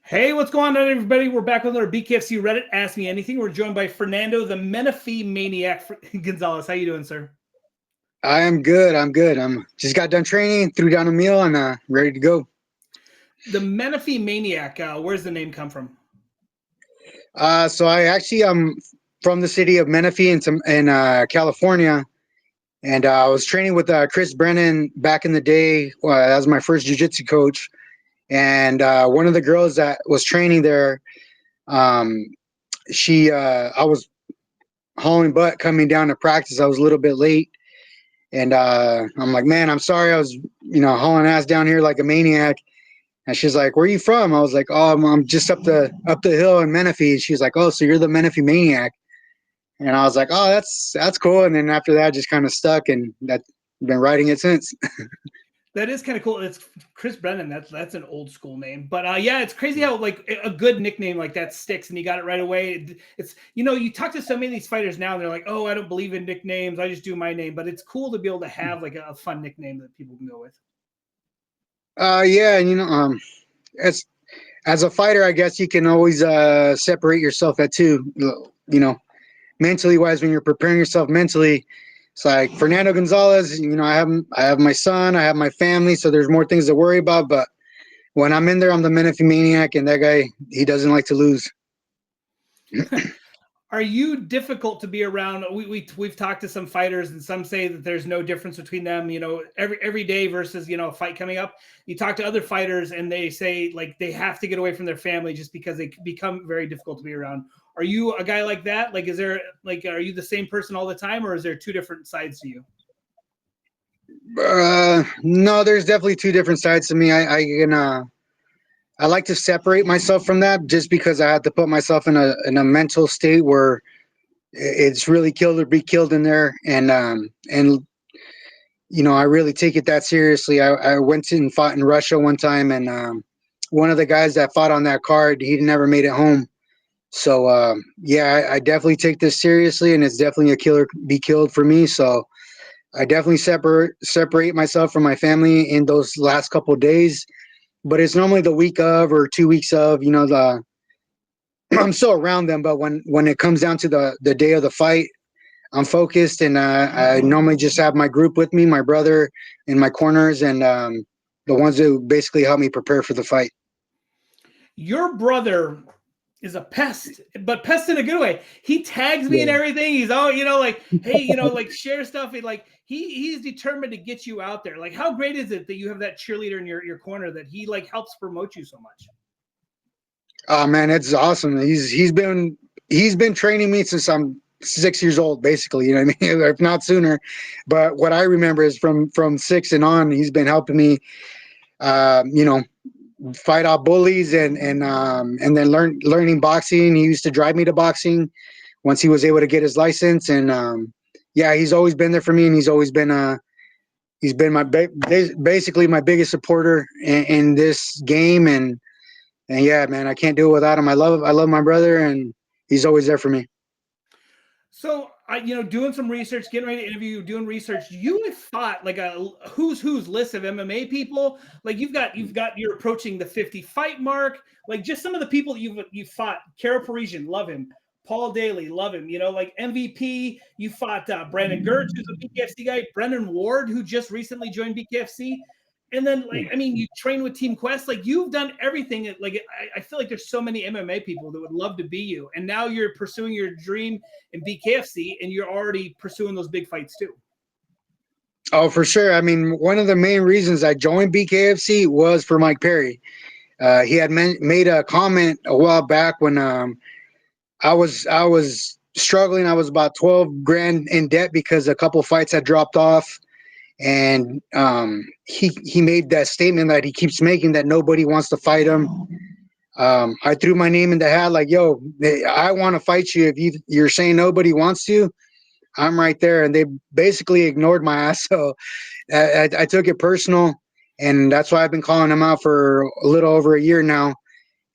Hey, what's going on, everybody? We're back with another BKFC Reddit Ask Me Anything. We're joined by Fernando, the Menifee Maniac Gonzalez. How you doing, sir? I am good. I'm good. I'm just got done training, threw down a meal, and ready to go. The Menifee Maniac. Where's the name come from? So I actually am from the city of Menifee in California, and I was training with Chris Brennan back in the day. That was my first jiu-jitsu coach, and one of the girls that was training there, um, I was hauling butt coming down to practice. I was a little bit late, and I'm like, man, I'm sorry. I was, hauling ass down here like a maniac. And she's like, "Where are you from?" I was like, "Oh, I'm just up the hill in Menifee." She's like, "Oh, so you're the Menifee Maniac?" And I was like, "Oh, that's cool." And then after that, just kind of stuck, and that been writing it since. That is kind of cool. It's Chris Brennan. That's an old school name, but yeah, it's crazy how like a good nickname like that sticks, and you got it right away. It's you talk to so many of these fighters now, and they're like, "Oh, I don't believe in nicknames. I just do my name." But it's cool to be able to have like a fun nickname that people can go with. Yeah, and as a fighter, I guess you can always separate yourself at two. Mentally wise, when you're preparing yourself mentally, it's like Fernando Gonzalez. I have my son, I have my family, so there's more things to worry about. But when I'm in there, I'm the Menifee Maniac, and that guy, he doesn't like to lose. Are you difficult to be around? We've talked to some fighters, and some say that there's no difference between them. Every day versus a fight coming up. You talk to other fighters, and they say like they have to get away from their family just because they become very difficult to be around. Are you a guy like that? Like, are you the same person all the time, or is there two different sides to you? No, there's definitely two different sides to me. I like to separate myself from that just because I have to put myself in a mental state where it's really killed or be killed in there, and I really take it that seriously. I went and fought in Russia one time, and one of the guys that fought on that card, he never made it home. So yeah, I definitely take this seriously, and it's definitely a killer be killed for me. So I definitely separate myself from my family in those last couple of days. But it's normally the week of or 2 weeks of. I'm still around them, but when it comes down to the day of the fight, I'm focused, and I normally just have my group with me, my brother in my corners, and the ones who basically help me prepare for the fight. Your brother is a pest, but pest in a good way. He tags me and Yeah. everything. He's all, like, hey, like share stuff. And like he's determined to get you out there. Like, how great is it that you have that cheerleader in your corner that he like helps promote you so much? Oh man, it's awesome. He's been training me since I'm 6 years old, basically. You know what I mean? If not sooner. But what I remember is from six and on, he's been helping me. Uh, you know, Fight off bullies and then learning boxing. He used to drive me to boxing once he was able to get his license, and yeah, he's always been there for me, and he's been basically my biggest supporter in this game, and yeah, man, I can't do it without him. I love my brother, and he's always there for me. So I, doing some research, getting ready to interview, doing research. You have fought like a who's list of MMA people. Like you're approaching the 50 fight mark. Like just some of the people that you've fought. Kara Parisian, love him. Paul Daly, love him. Like MVP. You fought Brandon Gertz, who's a BKFC guy. Brendan Ward, who just recently joined BKFC. And then, like, I mean, you train with Team Quest. Like, you've done everything. Like, I feel like there's so many MMA people that would love to be you. And now you're pursuing your dream in BKFC, and you're already pursuing those big fights too. Oh, for sure. I mean, one of the main reasons I joined BKFC was for Mike Perry. He had made a comment a while back when I was struggling. I was about 12 grand in debt because a couple fights had dropped off, and he made that statement that he keeps making that nobody wants to fight him. I threw my name in the hat like, "Yo, I want to fight you. If you're saying nobody wants to, I'm right there." And they basically ignored my ass. So I took it personal, and that's why I've been calling him out for a little over a year now.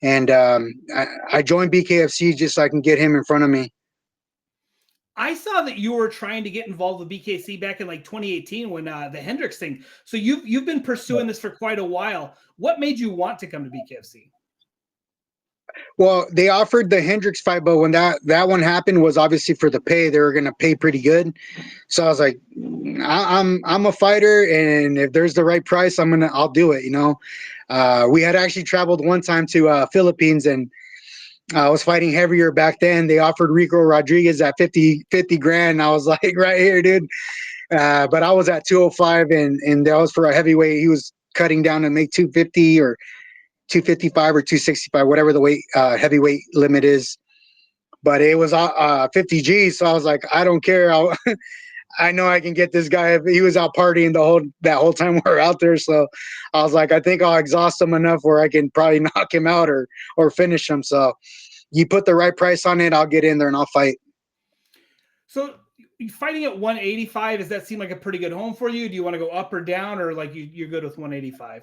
And I joined BKFC just so I can get him in front of me. I saw that you were trying to get involved with BKC back in like 2018 when the Hendricks thing. So you've been pursuing this for quite a while. What made you want to come to BKFC? Well, they offered the Hendricks fight, but when that one happened was obviously for the pay. They were gonna pay pretty good, so I was like, I'm a fighter, and if there's the right price, I'll do it. We had actually traveled one time to Philippines, and I was fighting heavier back then. They offered Rico Rodriguez at 50 grand. And I was like, right here, dude. But I was at 205, and that was for a heavyweight. He was cutting down to make 250 or 255 or 265, whatever the weight heavyweight limit is. But it was 50 G, so I was like, I don't care. I know I can get this guy. He was out partying that whole time we were out there. So I was like, I think I'll exhaust him enough where I can probably knock him out or finish him. So you put the right price on it, I'll get in there and I'll fight. So fighting at 185, does that seem like a pretty good home for you? Do you want to go up or down, or like you're good with 185?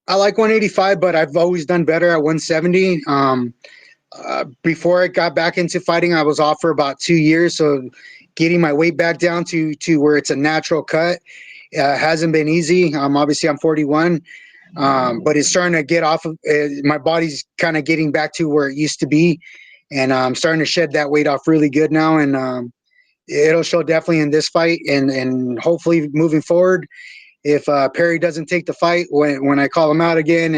I like 185, but I've always done better at 170. Before I got back into fighting, I was off for about 2 years. So getting my weight back down to where it's a natural cut hasn't been easy. Obviously, I'm 41, but it's starting to get off of my body's kind of getting back to where it used to be. And I'm starting to shed that weight off really good now. And it'll show definitely in this fight and hopefully moving forward. If Perry doesn't take the fight when I call him out again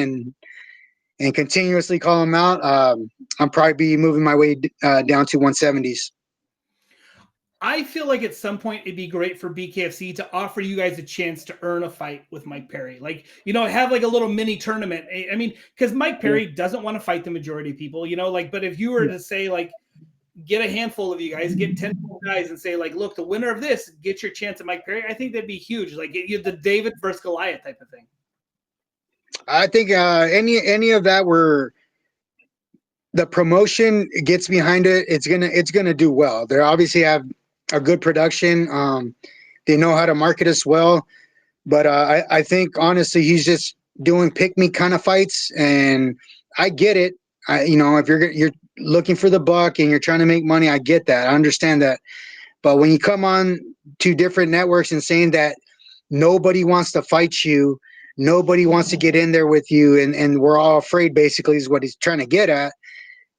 and continuously call him out, I'll probably be moving my way down to 170s. I feel like at some point it'd be great for BKFC to offer you guys a chance to earn a fight with Mike Perry. Like, have like a little mini tournament. I mean, because Mike Perry doesn't want to fight the majority of people, but if you were to say, like, get a handful of you guys, get 10 guys and say, like, look, the winner of this, get your chance at Mike Perry, I think that'd be huge. Like, the David versus Goliath type of thing. I think any of that where the promotion gets behind it, it's gonna do well. They obviously have a good production. They know how to market us well, but I think honestly he's just doing pick me kind of fights, and I get it. If you're looking for the buck and you're trying to make money, I get that. I understand that. But when you come on to different networks and saying that nobody wants to fight you, nobody wants to get in there with you, and we're all afraid, basically, is what he's trying to get at.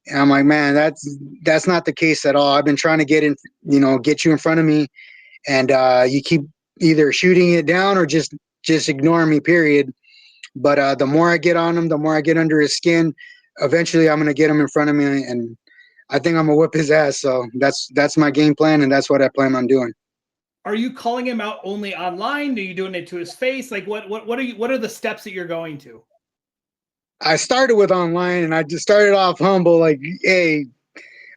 And I'm like, man, that's not the case at all. I've been trying to get you in front of me, and you keep either shooting it down or just ignoring me, period. But the more I get on him, the more I get under his skin, eventually I'm going to get him in front of me, and I think I'm going to whip his ass. So that's my game plan, and that's what I plan on doing. Are you calling him out only online? Are you doing it to his face? Like, what are the steps that you're going to? I started with online, and I just started off humble, like, hey,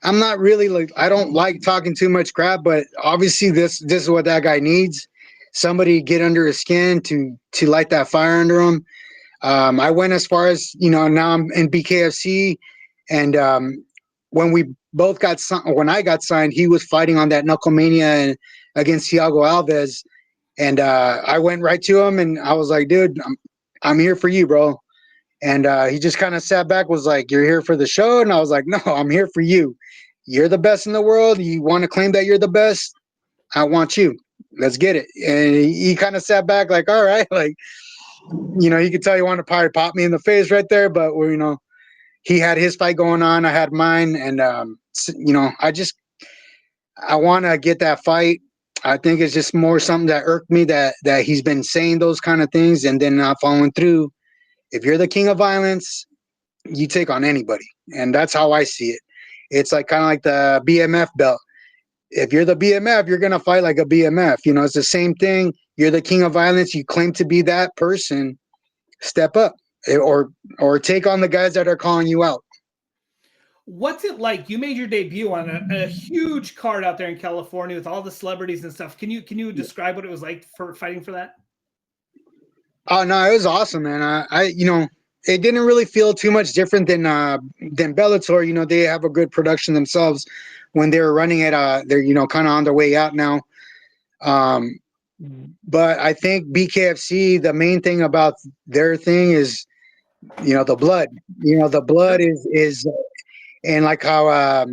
I'm not really I don't like talking too much crap, but obviously this is what that guy needs. Somebody get under his skin to light that fire under him. I went as far as, now I'm in BKFC, and when I got signed, he was fighting on that Knucklemania against Thiago Alves, and I went right to him, and I was like, dude, I'm here for you, bro. And he just kind of sat back, was like, you're here for the show? And I was like, no, I'm here for you. You're the best in the world. You want to claim that you're the best? I want you. Let's get it. And he kind of sat back like, all right. Like, you could tell he wanted to probably pop me in the face right there. But, he had his fight going on. I had mine. And, I want to get that fight. I think it's just more something that irked me that he's been saying those kind of things and then not following through. If you're the king of violence, you take on anybody. And that's how I see it. It's like kind of like the BMF belt. If you're the BMF, you're going to fight like a BMF. It's the same thing. You're the king of violence. You claim to be that person. Step up or take on the guys that are calling you out. What's it like? You made your debut on a huge card out there in California with all the celebrities and stuff. Can you describe what it was like for fighting for that? Oh no, it was awesome, man. It didn't really feel too much different than Bellator. They have a good production themselves when they were running it. They're kind of on their way out now. But I think BKFC, the main thing about their thing is, the blood. The blood is, and like how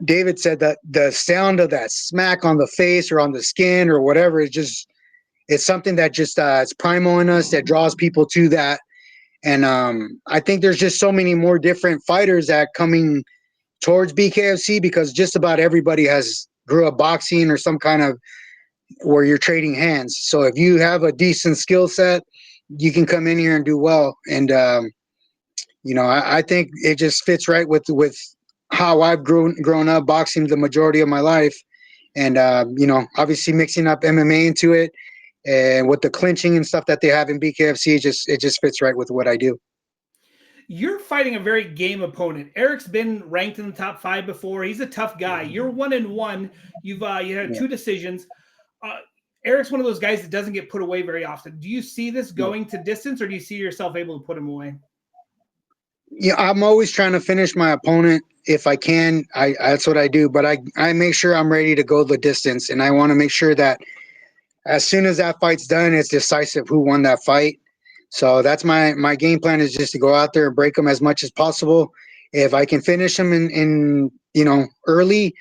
David said, that the sound of that smack on the face or on the skin or whatever is just, it's something that just it's primal in us that draws people to that. And I think there's just so many more different fighters that coming towards BKFC because just about everybody has grew up boxing or some kind of where you're trading hands. So if you have a decent skill set, you can come in here and do well. And I think it just fits right with how I've grown up boxing the majority of my life. And obviously mixing up MMA into it and with the clinching and stuff that they have in BKFC, it just fits right with what I do. You're fighting a very game opponent. Eric's been ranked in the top 5 before. He's a tough guy. You're 1-1. You had Yeah. 2 decisions. Uh, Eric's one of those guys that doesn't get put away very often. Do you see this going to distance, or do you see yourself able to put him away? Yeah, I'm always trying to finish my opponent if I can. I that's what I do, but I make sure I'm ready to go the distance, and I want to make sure that as soon as that fight's done, it's decisive who won that fight. So that's my game plan is just to go out there and break them as much as possible. If I can finish them in early,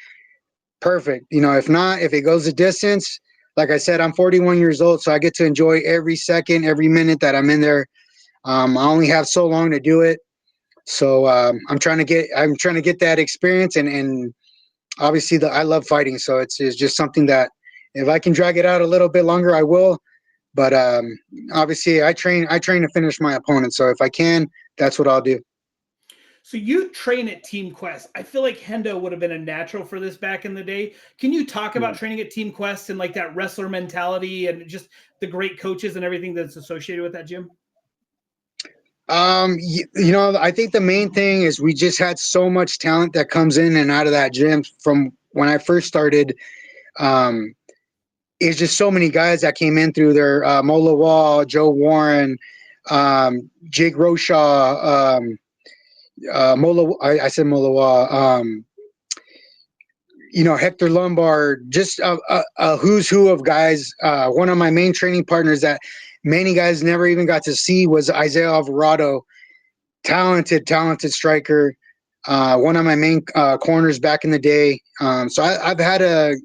perfect. If not, if it goes the distance, like I said, I'm 41 years old, so I get to enjoy every second, every minute that I'm in there. I only have so long to do it, so I'm trying to get that experience, and obviously I love fighting, so it's just something that if I can drag it out a little bit longer, I will. But obviously, I train to finish my opponent, so if I can, that's what I'll do. So you train at Team Quest. I feel like Hendo would have been a natural for this back in the day. Can you talk about training at Team Quest and like that wrestler mentality and just the great coaches and everything that's associated with that gym? I think the main thing is we just had so much talent that comes in and out of that gym from when I first started. Um, it's just so many guys that came in through there. Mola Wall, Joe Warren, Jake Roshaw, Mola. I said Mola Wall. Hector Lombard, just a who's who of guys. One of my main training partners that many guys never even got to see was Isaiah Alvarado, talented striker. One of my main corners back in the day. So I've had a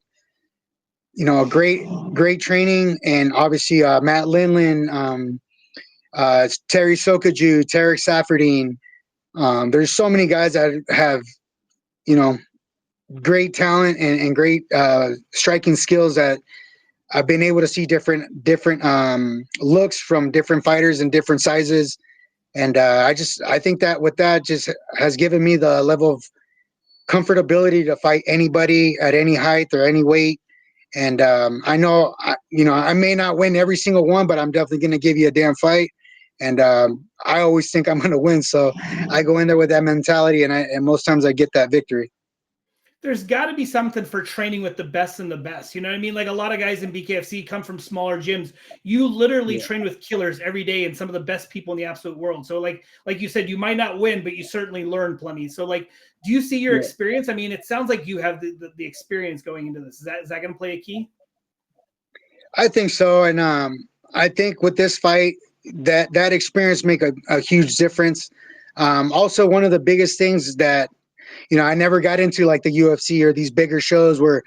great training, and obviously Matt Linlin, Terry Sokaju, Tarek Saffordine. There's so many guys that have you know great talent and great striking skills that I've been able to see different looks from different fighters and different sizes. And I think that with that just has given me the level of comfortability to fight anybody at any height or any weight. And I know, I may not win every single one, but I'm definitely going to give you a damn fight. And I always think I'm going to win. So I go in there with that mentality, and most times I get that victory. There's got to be something for training with the best and the best. You know what I mean? Like a lot of guys in BKFC come from smaller gyms. You literally Yeah. train with killers every day and some of the best people in the absolute world. So like you said, you might not win, but you certainly learn plenty. So like, do you see your Yeah. experience? I mean, it sounds like you have the experience going into this. Is that going to play a key? I think so. And I think with this fight, that experience make a huge difference. Also, one of the biggest things that I never got into like the UFC or these bigger shows where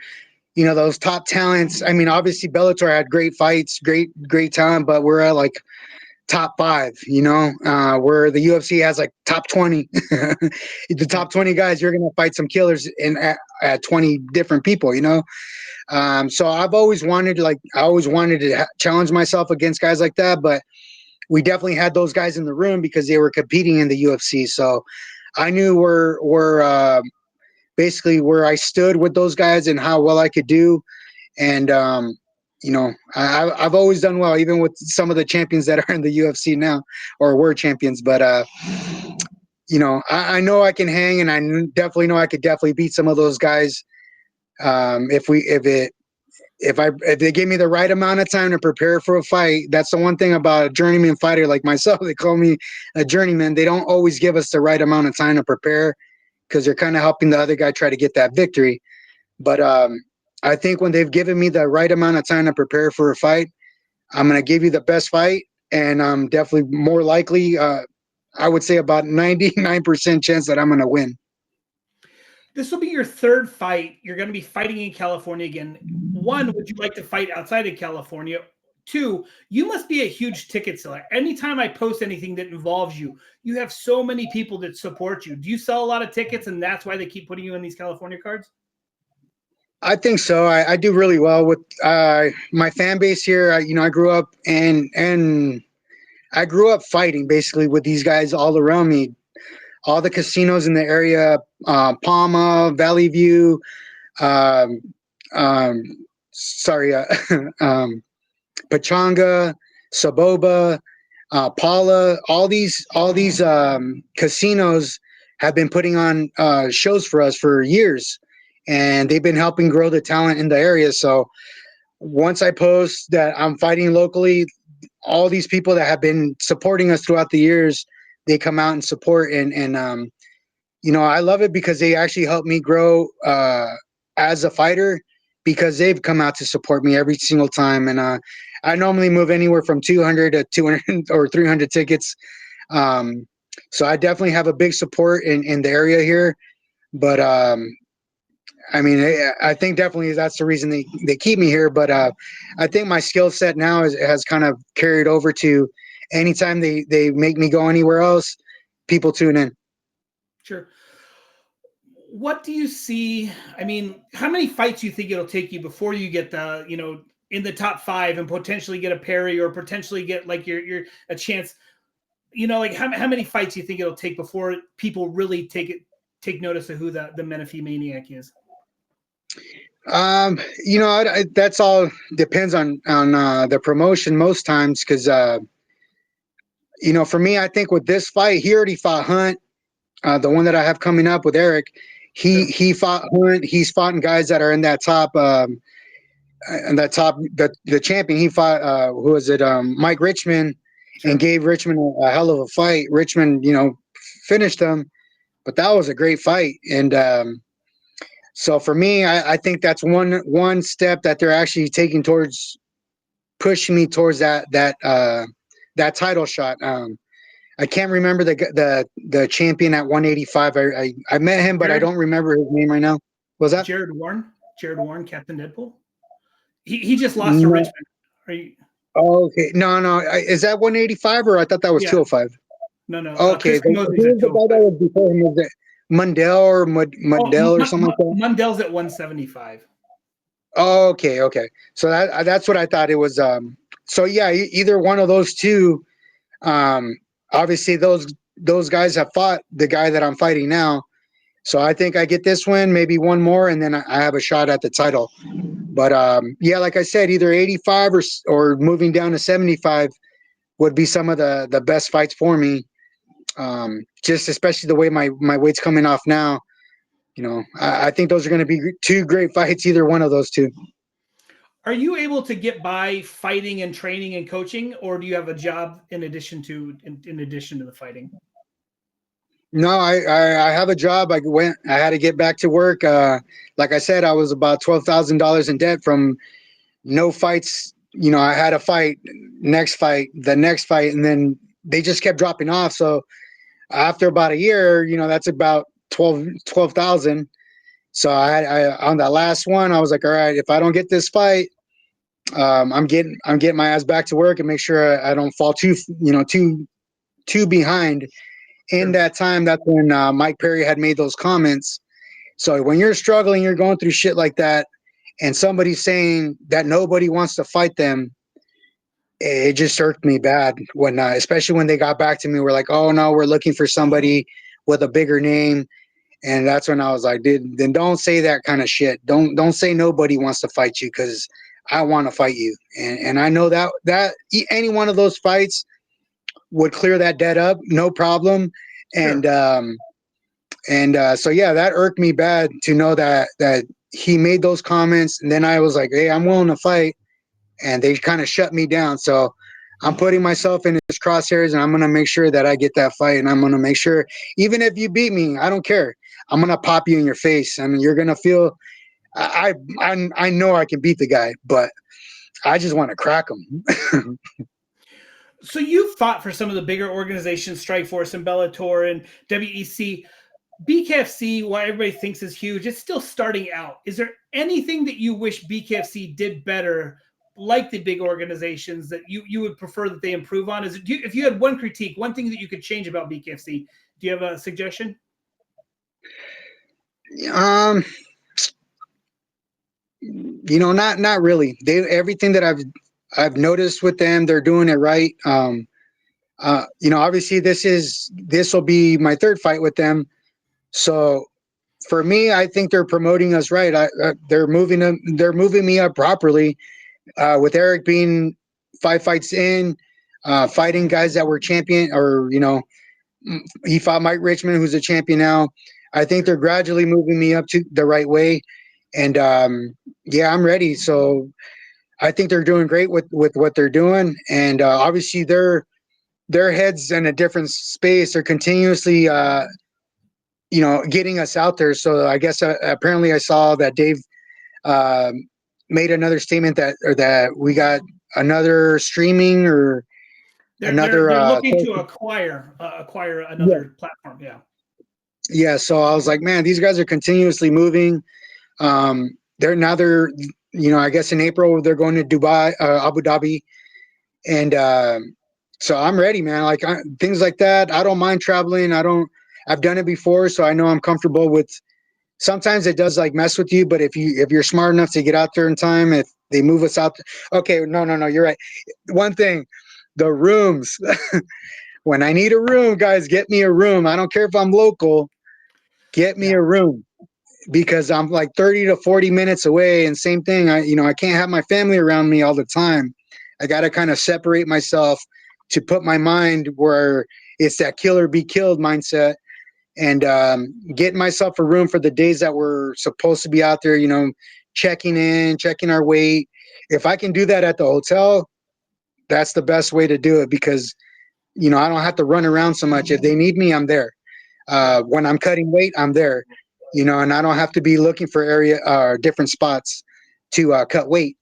those top talents. I mean, obviously Bellator had great fights, great talent, but we're at like top five. Where the UFC has like top 20. The top 20 guys, you're gonna fight some killers at 20 different people. So I always wanted to challenge myself against guys like that, but we definitely had those guys in the room because they were competing in the UFC. So I knew where basically where I stood with those guys and how well I could do. And I've always done well, even with some of the champions that are in the UFC now or were champions. But I know I can hang, and I definitely know I could definitely beat some of those guys if they give me the right amount of time to prepare for a fight. That's the one thing about a journeyman fighter like myself. They call me a journeyman. They don't always give us the right amount of time to prepare because they're kind of helping the other guy try to get that victory. But I think when they've given me the right amount of time to prepare for a fight, I'm going to give you the best fight. And I'm definitely more likely, I would say about 99% chance that I'm going to win. This will be your third fight. You're going to be fighting in California again. One, would you like to fight outside of California? Two, you must be a huge ticket seller. Anytime I post anything that involves you, you have so many people that support you. Do you sell a lot of tickets, and that's why they keep putting you in these California cards? I think so. I do really well with my fan base here. I grew up and I grew up fighting basically with these guys all around me. All the casinos in the area, Palma, Valley View, um, um, sorry, Pachanga, Saboba, Paula, all these casinos have been putting on shows for us for years, and they've been helping grow the talent in the area. So once I post that I'm fighting locally, all these people that have been supporting us throughout the years, they come out and support, and I love it because they actually help me grow as a fighter because they've come out to support me every single time. And I normally move anywhere from 200 to 200 or 300 tickets. Um, so I definitely have a big support in the area here. But I mean, I think definitely that's the reason they keep me here. But I think my skill set now has kind of carried over to anytime they make me go anywhere else, people tune in. Sure. What do you see? I mean, how many fights do you think it'll take you before you get in the top five and potentially get a parry or potentially get like your a chance? Like how many fights do you think it'll take before people really take notice of who the Menifee Maniac is? That's all depends on the promotion most times because for me, I think with this fight, he already fought Hunt, the one that I have coming up with Eric. He Sure. he fought Hunt. He's fought guys that are in that top, and that top the champion. He fought who was it? Mike Richmond, and Sure. gave Richmond a hell of a fight. Richmond, finished him, but that was a great fight. And so for me, I think that's one step that they're actually taking towards pushing me towards that title shot. I can't remember the champion at 185. I met him, but I Jared don't remember his name right now. Was that? Jared Warren. Jared Warren, Captain Deadpool. He just lost to No. Richmond. Are you? Oh, okay. No, no. Is that 185 or I thought that was Yeah. 205? No. Okay. Chris Mosey's Who at was the guy that 205. was before him? Was it Mundell or Oh, Mundell or something like that? Mundell's at 175. Oh, okay, okay. So that's what I thought it was. So yeah, either one of those two. Um, Obviously those guys have fought the guy that I'm fighting now. So I think I get this win, maybe one more, and then I have a shot at the title. But yeah, like I said, either 85 or moving down to 75 would be some of the best fights for me. Just especially the way my weight's coming off now. I think those are going to be two great fights, either one of those two. Are you able to get by fighting and training and coaching, or do you have a job in addition to the fighting? No, I have a job. I had to get back to work. Like I said, I was about $12,000 in debt from no fights. I had a fight, next fight, the next fight, and then they just kept dropping off. So after about a year, that's about 12,000. So I on that last one, I was like, all right, if I don't get this fight, I'm getting my ass back to work and make sure I don't fall too behind. In Sure. that time, that's when Mike Perry had made those comments. So when you're struggling, you're going through shit like that, and somebody's saying that nobody wants to fight them, it just irked me bad. When, especially when they got back to me, we're like, "Oh no, we're looking for somebody with a bigger name," and that's when I was like, "Dude, then don't say that kind of shit. Don't say nobody wants to fight you because I want to fight you." And I know that any one of those fights would clear that debt up, no problem. And Sure. so yeah, that irked me bad to know that he made those comments, and then I was like, hey, I'm willing to fight, and they kind of shut me down. So I'm putting myself in his crosshairs, and I'm gonna make sure that I get that fight, and I'm gonna make sure, even if you beat me, I don't care. I'm gonna pop you in your face. I mean, you're gonna feel. I know I can beat the guy, but I just want to crack him. So you fought for some of the bigger organizations, Strikeforce and Bellator and WEC. BKFC, why everybody thinks is huge, it's still starting out. Is there anything that you wish BKFC did better like the big organizations that you would prefer that they improve on? If you had one critique, one thing that you could change about BKFC, do you have a suggestion? Um, not really. Everything that I've noticed with them, they're doing it right. Obviously this will be my third fight with them. So for me, I think they're promoting us right. They're moving me up properly. With Eric being 5 fights in, fighting guys that were champion, or he fought Mike Richmond, who's a champion now. I think they're gradually moving me up to the right way, and yeah, I'm ready. So I think they're doing great with what they're doing, and obviously their heads in a different space. They're continuously getting us out there. So I guess apparently I saw that Dave uh, made another statement that we got another streaming or another They're looking to acquire yeah. another platform. Yeah. Yeah, so I was like, man, these guys are continuously moving. They're I guess in April they're going to Dubai, Abu Dhabi, and so I'm ready, man. Like things like that, I don't mind traveling. I've done it before, so I know I'm comfortable with. Sometimes it does like mess with you, but if you're smart enough to get out there in time, if they move us out, okay, no, you're right. One thing, the rooms. When I need a room, guys, get me a room. I don't care if I'm local. Get me Yeah. a room because I'm like 30 to 40 minutes away. And same thing, I can't have my family around me all the time. I got to kind of separate myself to put my mind where it's that kill or be killed mindset, and getting myself a room for the days that we're supposed to be out there, checking our weight. If I can do that at the hotel, that's the best way to do it because, I don't have to run around so much. If they need me, I'm there. Right. When I'm cutting weight, I'm there, and I don't have to be looking for different spots to cut weight.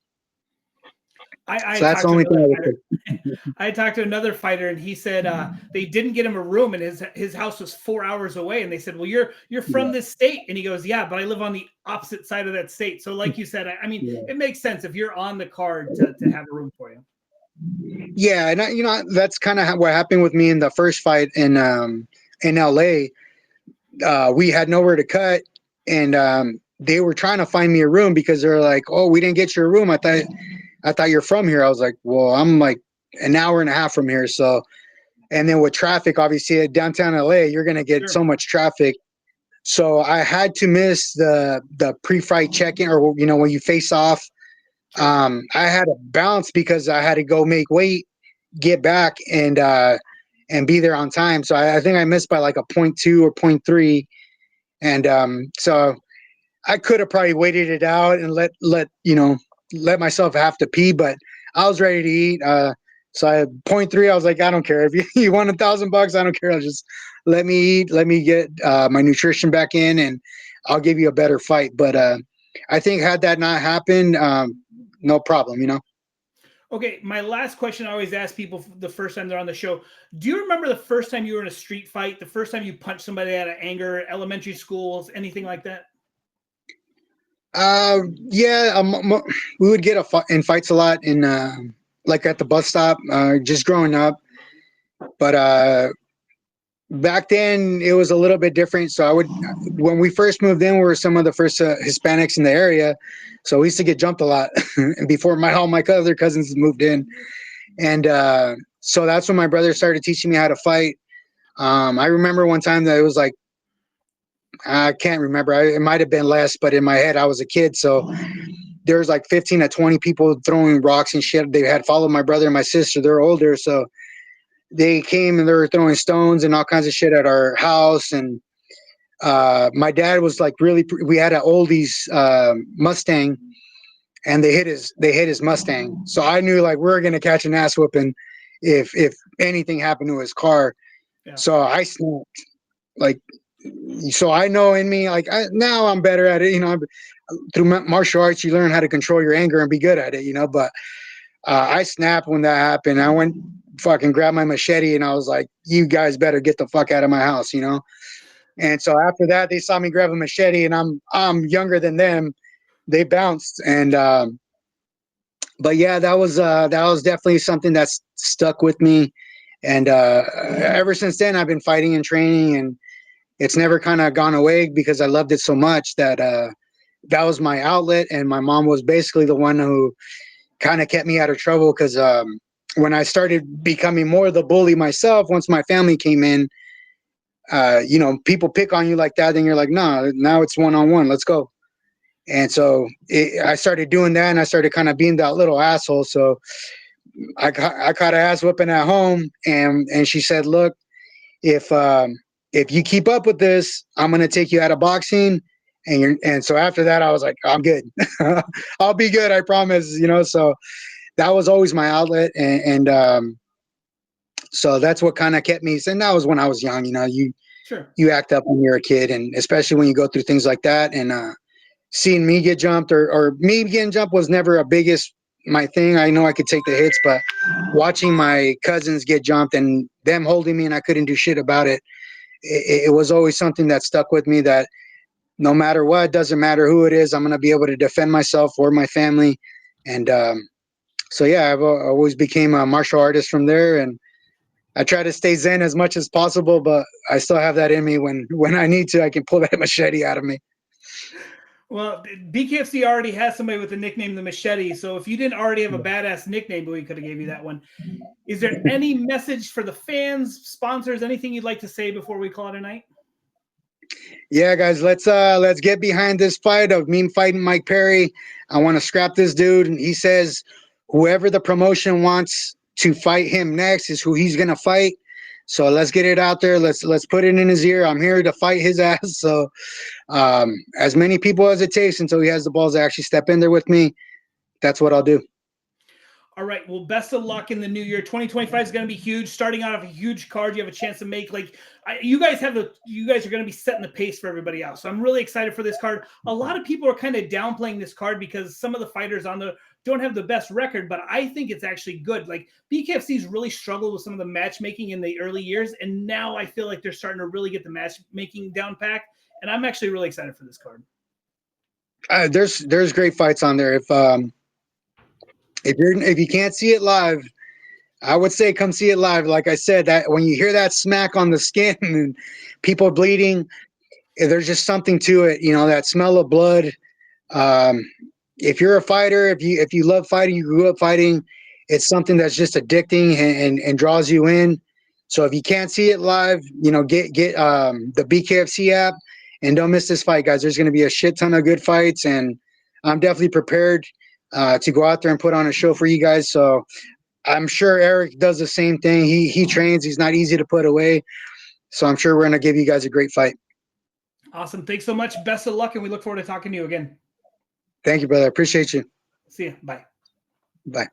I So had that's the talked to only thing another I would fighter. say. I had talked to another fighter, and he said they didn't get him a room, and his house was 4 hours away. And they said, "Well, you're from Yeah, this state," and he goes, "Yeah, but I live on the opposite side of that state." So, like you said, I mean, yeah, it makes sense if you're on the card to have a room for you. yeah, and that's kind of what happened with me in the first fight in LA. We had nowhere to cut, and they were trying to find me a room because they're like, "Oh, we didn't get your room. I thought you're from here." I was like, "Well, I'm like an hour and a half from here." So, and then with traffic, obviously at downtown LA, you're gonna get Sure. so much traffic. So I had to miss the pre-fight check-in, or when you face off. Sure. I had to bounce because I had to go make weight, get back, and be there on time. So I think I missed by like a point 0.2 or point 0.3, and so I could have probably waited it out and let myself have to pee, but I was ready to eat. So I point 0.3. I was like, I don't care if you want $1,000. I don't care. I'll just let me eat. Let me get my nutrition back in, and I'll give you a better fight. But I think had that not happened, no problem. Okay, my last question I always ask people the first time they're on the show. Do you remember the first time you were in a street fight? The first time you punched somebody out of anger, elementary schools, anything like that? Yeah, we would get in fights a lot in like at the bus stop, just growing up. But back then it was a little bit different. So when we first moved in, we were some of the first Hispanics in the area. So we used to get jumped a lot and before all my other cousins moved in. And so that's when my brother started teaching me how to fight. I remember one time that it was like, I can't remember. It might have been less, but in my head, I was a kid. So there was like 15 to 20 people throwing rocks and shit. They had followed my brother and my sister. They're older. So they came and they were throwing stones and all kinds of shit at our house. And my dad was like we had an oldies Mustang, and they hit his Mustang. So I knew like we were going to catch an ass whooping if anything happened to his car. Yeah. So I snapped. Like, so I know in me, like now I'm better at it. Through martial arts, you learn how to control your anger and be good at it. But I snapped when that happened. I went fucking grabbed my machete and I was like, "You guys better get the fuck out of my house." And so after that, they saw me grab a machete, and I'm younger than them. They bounced, and But yeah, that was definitely something that's stuck with me. And ever since then, I've been fighting and training, and it's never kind of gone away because I loved it so much that that was my outlet. And my mom was basically the one who kind of kept me out of trouble because when I started becoming more the bully myself, once my family came in, you know, people pick on you like that, then you're like, nah, now it's one on one, let's go. And so I started doing that, and I started kind of being that little asshole. So I caught an ass whipping at home, and she said, look, if if you keep up with this, I'm gonna take you out of boxing. And so after that, I was like, I'm good. I'll be good, I promise. You know, so that was always my outlet, and so that's what kind of kept me. And that was when I was young. You know, Sure. you act up when you're a kid, and especially when you go through things like that. And seeing me get jumped, or me getting jumped was never a biggest my thing. I know I could take the hits, but watching my cousins get jumped and them holding me and I couldn't do shit about it, it was always something that stuck with me, that no matter what, doesn't matter who it is, I'm going to be able to defend myself or my family. And so yeah, I've always became a martial artist from there, and I try to stay zen as much as possible, but I still have that in me. When I need to, I can pull that machete out of me. Well, BKFC already has somebody with the nickname the Machete. So if you didn't already have a badass nickname, we could have gave you that one. Is there any message for the fans, sponsors, anything you'd like to say before we call it a night? Yeah, guys, let's get behind this fight of me fighting Mike Perry. I want to scrap this dude. And he says whoever the promotion wants to fight him next is who he's gonna fight. So let's get it out there. Let's put it in his ear. I'm here to fight his ass. So as many people as it takes until he has the balls to actually step in there with me, that's what I'll do. All right. Well, best of luck in the new year. 2025 is going to be huge. Starting out of a huge card, you have a chance to make you guys are going to be setting the pace for everybody else. So I'm really excited for this card. A lot of people are kind of downplaying this card because some of the fighters on the don't have the best record, but I think it's actually good. Like BKFC's really struggled with some of the matchmaking in the early years, and now I feel like they're starting to really get the matchmaking down pack. And I'm actually really excited for this card. There's great fights on there. If you can't see it live, I would say come see it live. Like I said, that when you hear that smack on the skin and people bleeding, there's just something to it. You know, that smell of blood. Um, if you're a fighter, if you love fighting, you grew up fighting, it's something that's just addicting and draws you in. So if you can't see it live, you know, get the BKFC app and don't miss this fight, guys. There's going to be a shit ton of good fights, and I'm definitely prepared to go out there and put on a show for you guys. So I'm sure Eric does the same thing. He trains. He's not easy to put away. So I'm sure we're going to give you guys a great fight. Awesome. Thanks so much. Best of luck, and we look forward to talking to you again. Thank you, brother. I appreciate you. See you. Bye. Bye.